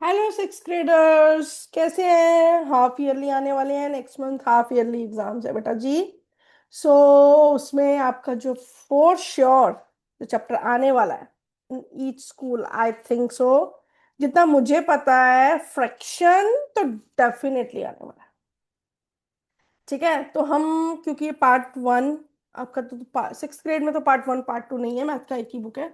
Hello six graders, कैसे हैं? Half yearly आने वाले हैं, next month half yearly exams है बेटा जी। सो उसमें आपका जो फोर श्योर जो चैप्टर आने वाला है in each school, I think so, जितना मुझे पता है फ्रैक्शन तो डेफिनेटली आने वाला है। ठीक है, तो हम क्योंकि ये पार्ट वन आपका तो सिक्स ग्रेड में तो पार्ट वन पार्ट टू नहीं है, मैथ का एक ही बुक है।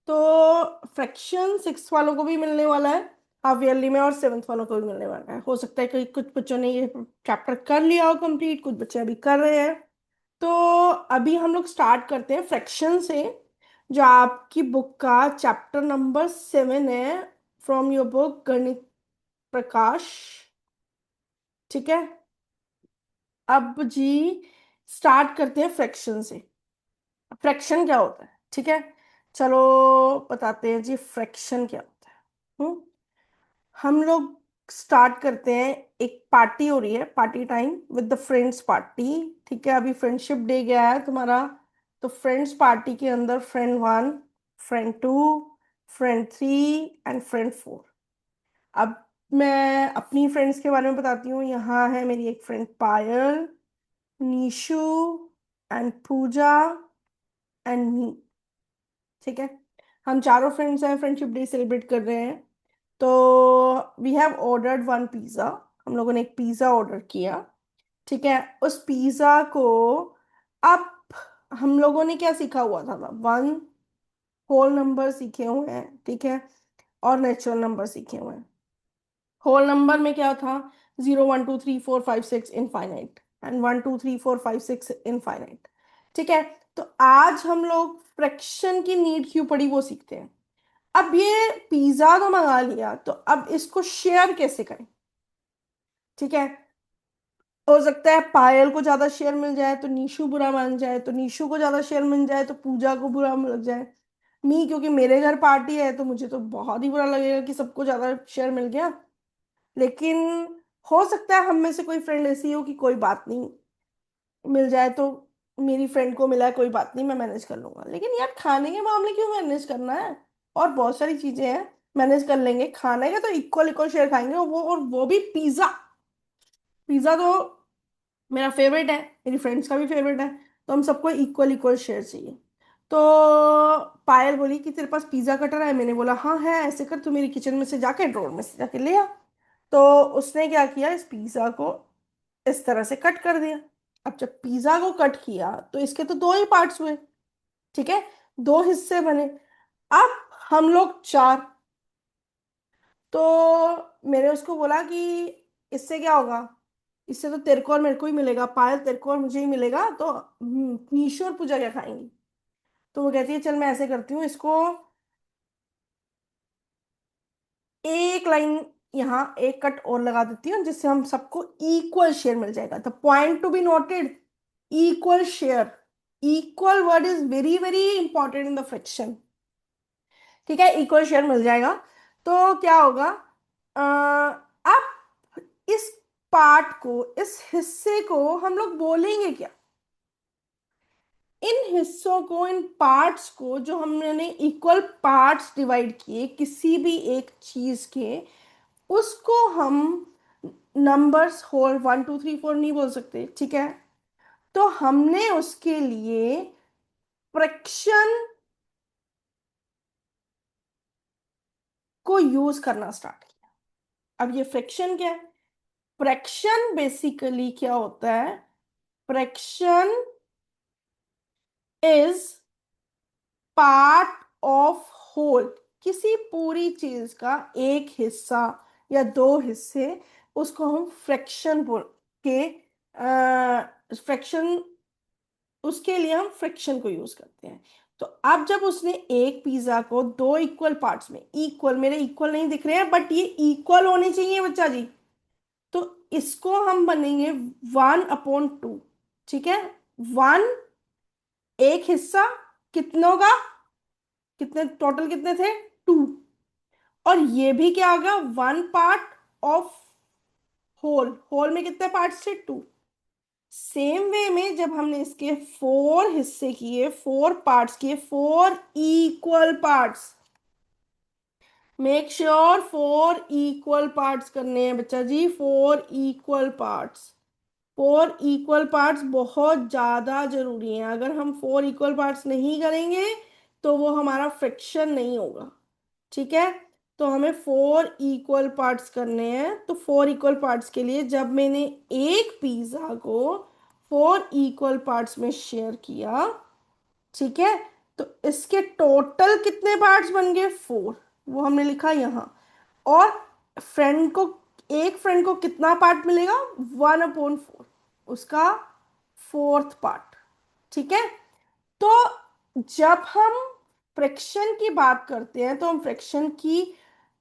तो फ्रैक्शन सिक्स वालों को भी मिलने वाला है हाफ ईयरली में, और सेवन्थ वालों को भी मिलने वाला है। हो सकता है कि कुछ बच्चों ने ये चैप्टर कर लिया हो कंप्लीट, कुछ बच्चे अभी कर रहे हैं। तो अभी हम लोग स्टार्ट करते हैं फ्रैक्शन से, जो आपकी बुक का चैप्टर नंबर 7 है, फ्रॉम योर बुक गणित प्रकाश। ठीक है, अब जी स्टार्ट करते हैं फ्रैक्शन से। फ्रैक्शन क्या होता है? ठीक है, चलो बताते हैं जी फ्रैक्शन क्या होता है। हम लोग स्टार्ट करते हैं। एक पार्टी हो रही है, party time with the friends party. ठीक है, अभी फ्रेंडशिप डे गया है तुम्हारा। तो फ्रेंड्स पार्टी के अंदर friend one, friend two, friend three and friend four. अब मैं अपनी फ्रेंड्स के बारे में बताती हूँ। यहाँ है मेरी एक friend Payal, Nishu and Puja and me. ठीक है, हम चारों फ्रेंड्स हैं, फ्रेंडशिप डे सेलिब्रेट कर रहे हैं। तो we have ordered one pizza. हम लोगों ने एक पिज़्ज़ा ऑर्डर किया। ठीक है, उस पिज़्ज़ा को अब हम लोगों ने क्या सीखा हुआ था ना, वन होल नंबर सीखे हुए हैं। ठीक है, और नेचुरल नंबर सीखे हुए हैं। होल नंबर में क्या था? 0 1 2 3 4 5 6 इनफाइनाइट, एंड 1 2 3 4 5 6 इनफाइनाइट। ठीक है, तो आज हम लोग फ्रैक्शन की नीड क्यों पड़ी वो सीखते हैं। अब ये पिज्जा तो मंगा लिया, तो अब इसको शेयर कैसे करें? ठीक है, हो सकता है पायल को ज्यादा शेयर मिल जाए तो नीशू बुरा मान जाए, तो नीशू को ज्यादा शेयर मिल जाए तो पूजा को बुरा लग जाए। मी क्योंकि मेरे घर पार्टी है तो मुझे तो बहुत ही बुरा लगेगा कि सबको ज्यादा शेयर मिल गया। लेकिन हो सकता है हम में से कोई फ्रेंड ऐसी हो कि कोई बात नहीं, मिल जाए तो मेरी फ्रेंड को मिला है, कोई बात नहीं, मैं मैनेज कर लूंगा। लेकिन यार खाने के मामले क्यों मैनेज करना है? और बहुत सारी चीजें हैं, मैनेज कर लेंगे। खाने का तो इक्वल इक्वल शेयर खाएंगे, और वो भी पिज्जा। पिज्जा तो मेरा फेवरेट है, मेरी फ्रेंड्स का भी फेवरेट है। तो हम सबको इक्वल इक्वल शेयर चाहिए। तो पायल बोली कि तेरे पास पिज्जा कटर है? मैंने बोला हाँ है। ऐसे कर, तू मेरी किचन में से जाके ड्रॉर में से जाके ले आ। तो उसने क्या किया, इस पिज्जा को इस तरह से कट कर दिया। अब जब पिज्जा को कट किया तो इसके तो दो ही पार्ट्स हुए। ठीक है, दो हिस्से बने। अब हम लोग चार। तो मैंने उसको बोला कि इससे क्या होगा, इससे तो तेरे को और मेरे को ही मिलेगा, पायल तेरे को और मुझे ही मिलेगा। तो नीशू और पूजा क्या खाएंगी? तो वो कहती है चल मैं ऐसे करती हूँ, इसको एक लाइन यहाँ एक कट और लगा देती हूँ, जिससे हम सबको इक्वल शेयर मिल जाएगा। The point to be noted, equal share. Equal word is very very important in the fraction. ठीक है, इक्वल शेयर मिल जाएगा। तो क्या होगा, अब इस पार्ट को, इस हिस्से को हम लोग बोलेंगे क्या? इन हिस्सों को, इन पार्ट्स को जो हमने इक्वल पार्ट्स डिवाइड किए किसी भी एक चीज के, उसको हम नंबर्स होल 1 2 3 4 नहीं बोल सकते। ठीक है, तो हमने उसके लिए फ्रैक्शन को यूज करना स्टार्ट किया। अब ये फ्रैक्शन क्या है? फ्रैक्शन बेसिकली क्या होता है? Fraction is part of whole. किसी पूरी चीज का एक हिस्सा या दो हिस्से, उसको हम फ्रैक्शन बोल के, फ्रैक्शन, उसके लिए हम फ्रैक्शन को यूज करते हैं। तो अब जब उसने एक पिज्जा को दो इक्वल पार्ट्स में, इक्वल मेरे इक्वल नहीं दिख रहे हैं बट ये इक्वल होने चाहिए बच्चा जी, तो इसको हम बनेंगे 1/2। ठीक है, वन एक हिस्सा, कितनों का? कितने टोटल कितने थे? टू। और ये भी क्या होगा, one part of whole. Whole में कितने पार्ट्स थे? टू। सेम वे में जब हमने इसके फोर हिस्से किए, फोर पार्ट्स किए, four equal parts, make sure 4 equal parts करने हैं बच्चा जी, 4 इक्वल पार्ट्स। 4 इक्वल पार्ट्स बहुत ज्यादा जरूरी हैं। अगर हम 4 इक्वल पार्ट्स नहीं करेंगे तो वो हमारा फ्रिक्शन नहीं होगा। ठीक है, तो हमें 4 इक्वल पार्ट्स करने हैं। तो 4 इक्वल पार्ट्स के लिए जब मैंने एक पिज्जा को 4 इक्वल पार्ट्स में शेयर किया, ठीक है, तो इसके टोटल कितने पार्ट्स बन गए? 4। वो हमने लिखा यहाँ। और फ्रेंड को, एक फ्रेंड को कितना पार्ट मिलेगा? 1/4, उसका फोर्थ पार्ट। ठीक है, तो जब हम फ्रैक्शन की बात करते हैं तो हम फ्रैक्शन की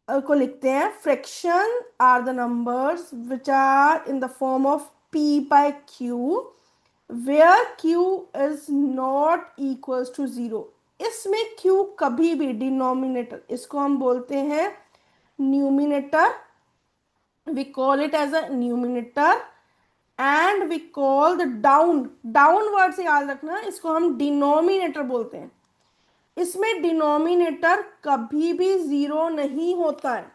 को लिखते हैं, fraction are the numbers which are in the form of p by q where q is not equals to 0। इसमें q कभी भी डिनोमिनेटर, इसको हम बोलते हैं numerator, we call it as a numerator, and we call the down word से याद रखना, इसको हम डिनोमिनेटर बोलते हैं। इसमें डिनोमिनेटर कभी भी 0 नहीं होता है।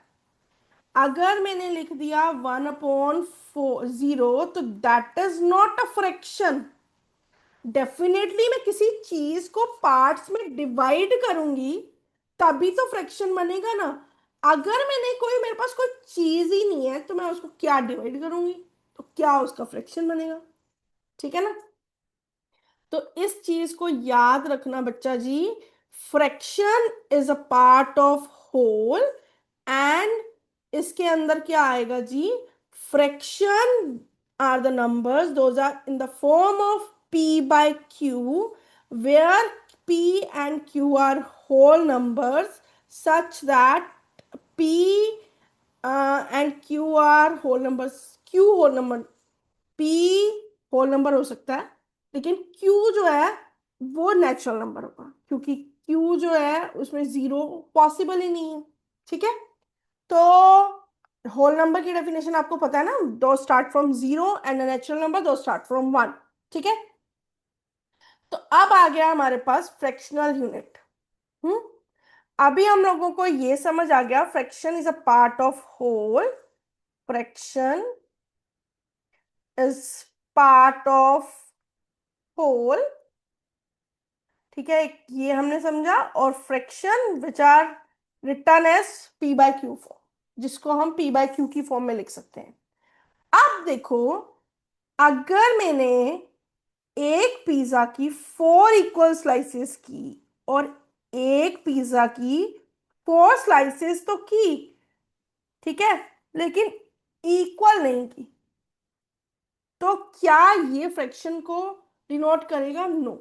अगर मैंने लिख दिया 1/4 0 तो that is not a fraction. Definitely मैं किसी चीज को पार्ट्स में डिवाइड करूंगी तभी तो फ्रैक्शन बनेगा ना। अगर मेरे पास कोई चीज ही नहीं है तो मैं उसको क्या डिवाइड करूंगी, तो क्या उसका फ्रैक्शन बनेगा? ठीक है ना। तो इस चीज को याद रखना बच्चा जी, fraction is a part of whole. And इसके अंदर क्या आएगा जी? Fraction are the numbers those are in the form of p by q where p and q are whole numbers such that p and q are whole numbers। q whole number, p whole number हो सकता है, लेकिन q जो है वो natural number होगा, क्योंकि q जो है उसमें 0 पॉसिबल ही नहीं है। ठीक है, तो होल नंबर की डेफिनेशन आपको पता है ना, दो start from 0 and natural number दो स्टार्ट फ्रॉम 1। ठीक है, तो अब आ गया हमारे पास फ्रैक्शनल यूनिट। हम्म अभी हम लोगों को ये समझ आ गया, fraction is a part of whole, fraction is part of whole. ठीक है, ये हमने समझा। और fraction which are written as p by q form, जिसको हम p by q की फॉर्म में लिख सकते हैं। अब देखो, अगर मैंने एक पिज्जा की 4 इक्वल स्लाइसेस की और एक पिज्जा की 4 स्लाइसेस तो की, ठीक है, लेकिन इक्वल नहीं की, तो क्या ये फ्रैक्शन को डिनोट करेगा? No.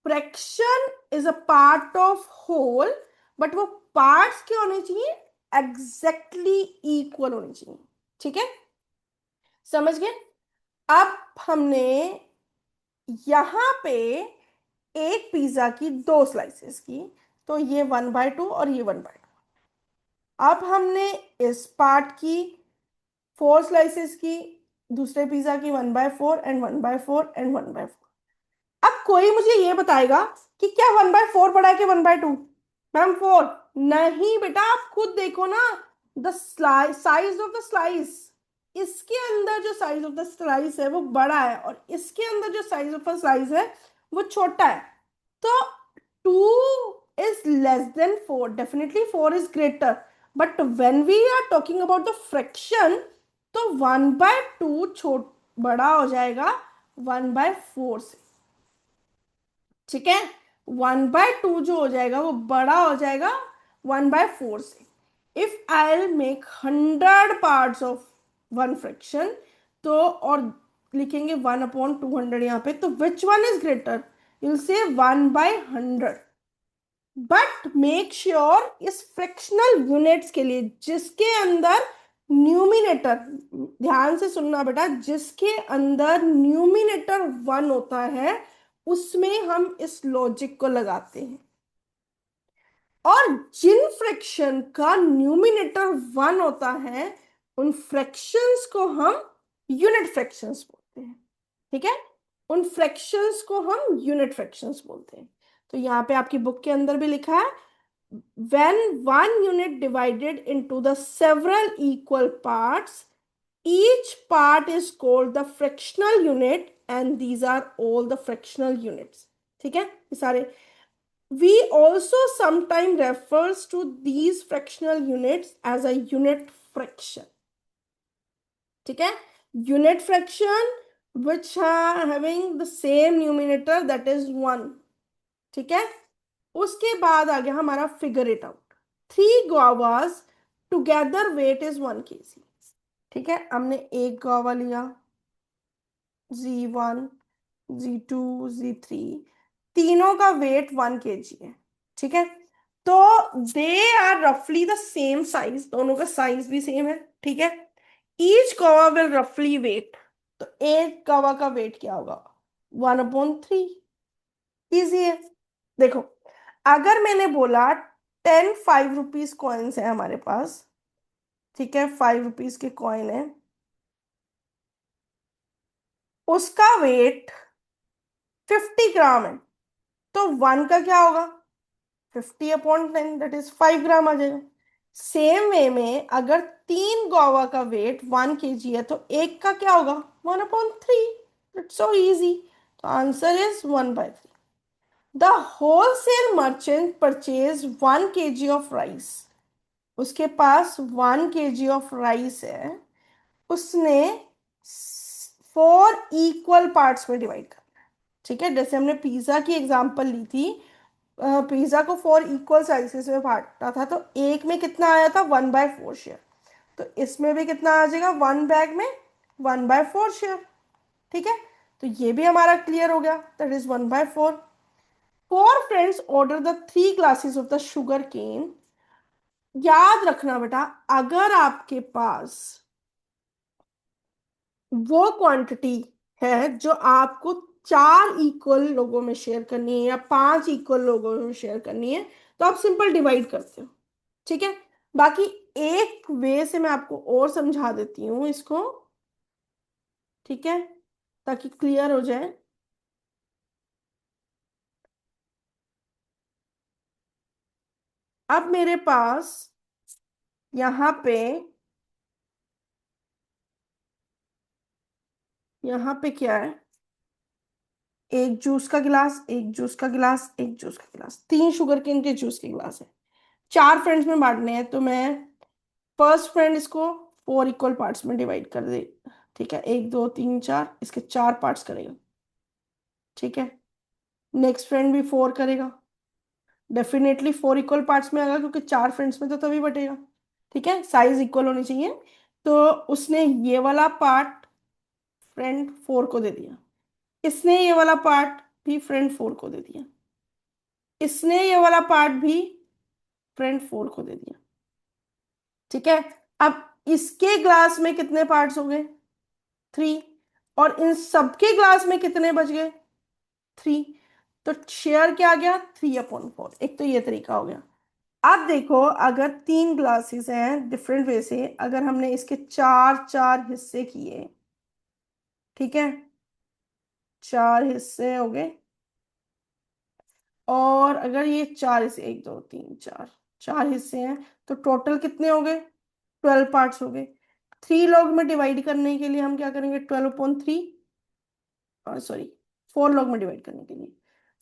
Fraction is a part of whole, but वो पार्ट्स क्या होने चाहिए? एग्जैक्टली इक्वल होने चाहिए। ठीक है, समझ गए? अब हमने यहां पे एक पिज्जा की 2 स्लाइसेस की, तो ये 1/2 और ये 1/2। अब हमने इस पार्ट की 4 स्लाइसेस की, दूसरे पिज्जा की 1/4 एंड 1/4 एंड 1/4। अब कोई मुझे ये बताएगा कि क्या 1/4 बड़ा है कि 1/2? मैम 4? नहीं बेटा, आप खुद देखो ना, the size of the slice, इसके अंदर जो साइज ऑफ द स्लाइस है वो बड़ा है और इसके अंदर जो साइज ऑफ द स्लाइस है वो छोटा है। तो 2 is less than 4, definitely 4 is greater, but when we are talking about the fraction, तो 1/2 छोट बड़ा हो जाएगा 1/4 से। ठीक है, 1/2 जो हो जाएगा वो बड़ा हो जाएगा 1/4 से। If I make 100 parts of one fraction, तो और लिखेंगे 1/200 यहाँ पे, तो which one is greater? You से 1/100। बट मेक श्योर इस फ्रैक्शनल यूनिट्स के लिए जिसके अंदर न्यूमिनेटर, ध्यान से सुनना बेटा, जिसके अंदर न्यूमिनेटर 1 होता है उसमें हम इस लॉजिक को लगाते हैं। और जिन फ्रैक्शन का न्यूमिनेटर 1 होता है उन फ्रैक्शंस को हम यूनिट फ्रैक्शंस बोलते हैं। ठीक है, उन फ्रैक्शंस को हम यूनिट फ्रैक्शंस बोलते हैं। तो यहाँ पे आपकी बुक के अंदर भी लिखा है when one unit divided into the several equal parts, each part is called the fractional unit, and these are all the fractional units. ठीक है, ये सारे. We also sometimes refers to these fractional units as a unit fraction. ठीक है, unit fraction which are having the same numerator, that is 1. ठीक है, उसके बाद आ गया हमारा figure it out. 3 guavas together weight is 1 kg. ठीक है, हमने एक guava लिया, Z1, Z2, Z3, तीनों का वेट 1 kg है. ठीक है, तो दे आर रफली द सेम साइज, दोनों का साइज भी सेम है. ठीक है, ईच गवा विल रफली वेट, तो एक गवा का वेट क्या होगा? 1/3. इजी है. देखो, अगर मैंने बोला 10 5 रुपीज कॉइन्स है हमारे पास, ठीक है, 5 रुपीज के कॉइन है, उसका वेट 50 ग्राम है, तो 1 का क्या होगा? 50/10, दैट इज 5 ग्राम आ जाएगा. सेम वे में अगर 3 गोवा का वेट 1 kg है, तो एक का क्या होगा? 1/3. It's so easy. तो answer is 1/3. The wholesale merchant purchase 1 kg of rice. उसके पास 1 kg ऑफ राइस है, उसने 4 इक्वल पार्ट्स में डिवाइड कर. ठीक है, जैसे हमने पिज्जा की एग्जांपल ली थी, पिज्जा को 4 इक्वल साइजेस में बांटा था, तो एक में कितना आया था? 1/4 शेयर. तो इसमें भी कितना आ जाएगा? 1 बैग में 1/4 शेयर. ठीक है, तो ये भी हमारा क्लियर हो गया, that is 1/4. 4 friends order the 3 glasses of the sugar cane. याद रखना बेटा, अगर आपके पास वो क्वांटिटी है जो आपको 4 इक्वल लोगों में शेयर करनी है या 5 इक्वल लोगों में शेयर करनी है, तो आप सिंपल डिवाइड करते हो. ठीक है, बाकी एक वे से मैं आपको और समझा देती हूँ इसको. ठीक है, ताकि क्लियर हो जाए. अब मेरे पास यहाँ पे क्या है? एक जूस का गिलास, एक जूस का गिलास, एक जूस का गिलास, 3 शुगर केन के जूस के गिलास है. 4 फ्रेंड्स में बांटने हैं, तो मैं फर्स्ट फ्रेंड इसको 4 इक्वल पार्ट्स में डिवाइड कर दे. ठीक है, 1 2 3 4, इसके 4 पार्ट्स करेगा. ठीक है, नेक्स्ट फ्रेंड भी 4 करेगा. डेफिनेटली 4 इक्वल पार्ट्स में आएगा, क्योंकि 4 फ्रेंड्स में तो तभी बटेगा. ठीक है, साइज इक्वल होनी चाहिए. तो उसने ये वाला पार्ट फ्रेंड 4 को दे दिया, इसने ये वाला पार्ट भी फ्रेंड 4 को दे दिया, इसने ये वाला पार्ट भी फ्रेंड 4 को दे दिया. ठीक है, अब इसके ग्लास में कितने पार्ट्स हो गए? 3. और इन सबके ग्लास में कितने बच गए? 3. तो शेयर क्या आ गया? 3/4. एक तो ये तरीका हो गया. अब देखो, अगर 3 ग्लासेस हैं, डिफरेंट वे से अगर हमने इसके 4 4 हिस्से किए, ठीक है, 4 हिस्से हो गए, और अगर ये 4 हिस्से, 1 2 3 4, 4 हिस्से हैं, तो टोटल कितने हो गए? 12 पार्ट्स हो गए. 3 लोग में डिवाइड करने के लिए हम क्या करेंगे? 12/3, सॉरी, 4 लोग में डिवाइड करने के लिए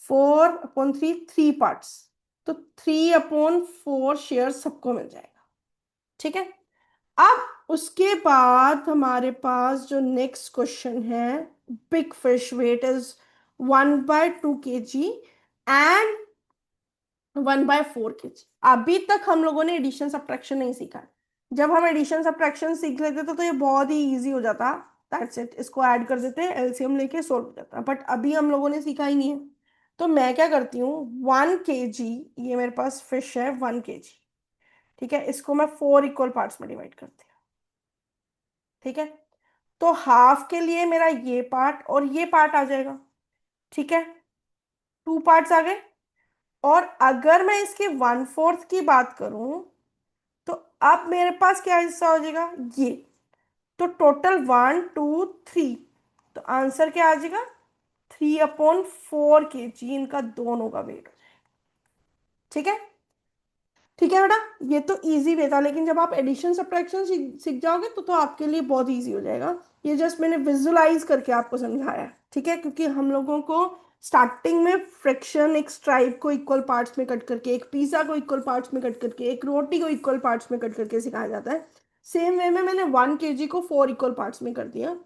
4/3, 3 पार्ट्स, तो 3/4 शेयर सबको मिल जाएगा. ठीक है, अब उसके बाद हमारे पास जो नेक्स्ट क्वेश्चन है, big fish weight is 1/2 kg and 1/4 kg. अभी तक हम लोगों ने एडिशन सब्ट्रैक्शन नहीं सीखा है. जब हम एडिशन सब्ट्रैक्शन सीख लेते थे तो ये बहुत ही इजी हो जाता. दैट्स इट, इसको ऐड कर देते, एलसीएम लेके सोल्व हो जाता. बट अभी हम लोगों ने सीखा ही नहीं है. तो मैं क्या करती हूँ, 1 kg, ये मेरे पास फिश है 1 kg. ठीक है, इसको मैं 4 इक्वल पार्ट्स में डिवाइड करती हूँ. ठीक है, तो हाफ के लिए मेरा ये पार्ट और ये पार्ट आ जाएगा. ठीक है, 2 पार्ट्स आ गए. और अगर मैं इसके 1/4 की बात करूं, तो अब मेरे पास क्या हिस्सा हो जाएगा? ये. तो टोटल 1 2 3, तो आंसर क्या आ जाएगा? 3/4 kg इनका दोनों का वेट हो जाएगा. ठीक है, ठीक है बेटा, ये तो इजी वे था, लेकिन जब आप एडिशन सब्ट्रैक्शन सीख जाओगे तो आपके लिए बहुत इजी हो जाएगा। ये जस्ट मैंने विजुलाइज करके आपको समझाया है, ठीक है, क्योंकि हम लोगों को स्टार्टिंग में फ्रैक्शन एक स्ट्राइप को इक्वल पार्ट्स में कट करके, एक पिज्जा को इक्वल पार्ट्स में कट करके, एक रोटी को इक्वल पार्ट्स में कट करके सिखाया जाता है। सेम वे में मैंने 1 kg को 4 इक्वल पार्ट्स में कर दिया,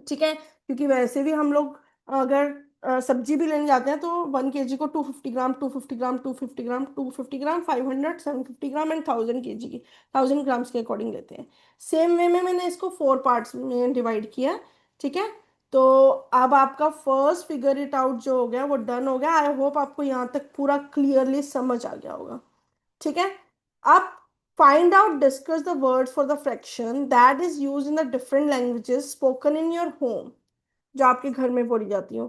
ठीक है, क्योंकि वैसे भी हम लोग अगर सब्जी भी लेने जाते हैं तो 1 kg को 250 ग्राम, 250 ग्राम, 250 ग्राम, 250 ग्राम, 500, 750 ग्राम एंड 1000 kg की, 1000 ग्राम्स के अकॉर्डिंग लेते हैं। सेम वे में मैंने इसको 4 पार्ट्स में डिवाइड किया, ठीक है। तो अब आपका फर्स्ट फिगर इट आउट जो हो गया वो डन हो गया। आई होप आपको यहाँ तक पूरा क्लियरली समझ आ गया होगा, ठीक है। अब find out, discuss the words for the fraction that is used in the different languages spoken in your home, जो आपके घर में बोली जाती हो।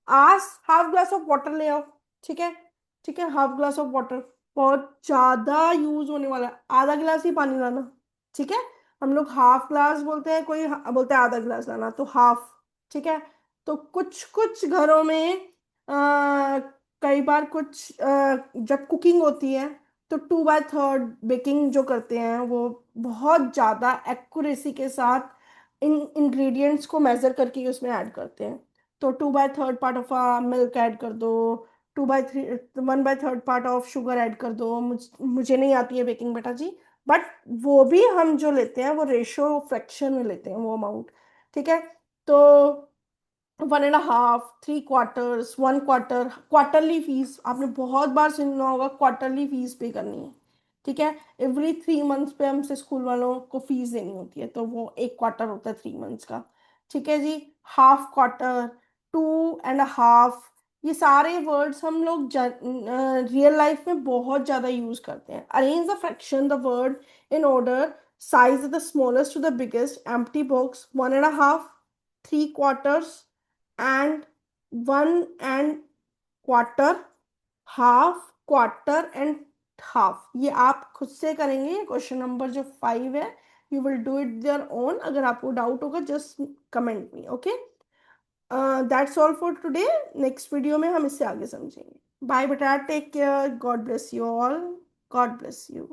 आज हाफ ग्लास ऑफ वाटर ले आओ, ठीक है, ठीक है, हाफ ग्लास ऑफ वाटर, बहुत ज्यादा यूज होने वाला है, आधा गिलास ही पानी लाना, ठीक है। हम लोग हाफ ग्लास बोलते हैं, कोई बोलते हैं आधा गिलास लाना, तो हाफ, ठीक है। तो कुछ कुछ घरों में आ, कई बार कुछ जब कुकिंग होती है तो 2/3 बेकिंग जो करते हैं वो बहुत ज़्यादा एक्यूरेसी के साथ इन इंग्रेडिएंट्स को मेजर करके ही उसमें ऐड करते हैं। तो 2/3 पार्ट ऑफ मिल्क ऐड कर दो, 2/3, 1/3 पार्ट ऑफ शुगर ऐड कर दो। मुझे नहीं आती है बेकिंग बेटा जी, बट वो भी हम जो लेते हैं वो रेशो फ्रैक्शन में लेते हैं वो अमाउंट, ठीक है। तो 1.5, 3 क्वार्टर्स, 1 क्वार्टर, क्वार्टरली फीस आपने बहुत बार सुना होगा, क्वार्टरली फीस पे करनी है, ठीक है। एवरी 3 मंथ्स पे हमसे स्कूल वालों को फीस देनी होती है, तो वो 1 क्वार्टर होता है 3 मंथ्स का, ठीक है जी। हाफ क्वार्टर, 2.5, ये सारे वर्ड्स हम लोग रियल लाइफ में बहुत ज्यादा यूज करते हैं। Arrange the fraction the word in order, size the smallest to the biggest, empty box, 1.5, 3 quarters and 1 and 1/4, half, quarter and half. ये आप खुद से करेंगे, क्वेश्चन नंबर जो 5 है, you will do it their own. अगर आपको डाउट होगा just comment me, okay. That's all for today, next video में हम इससे आगे समझेंगे। बाय बेटा, take care, God bless you all, God bless you.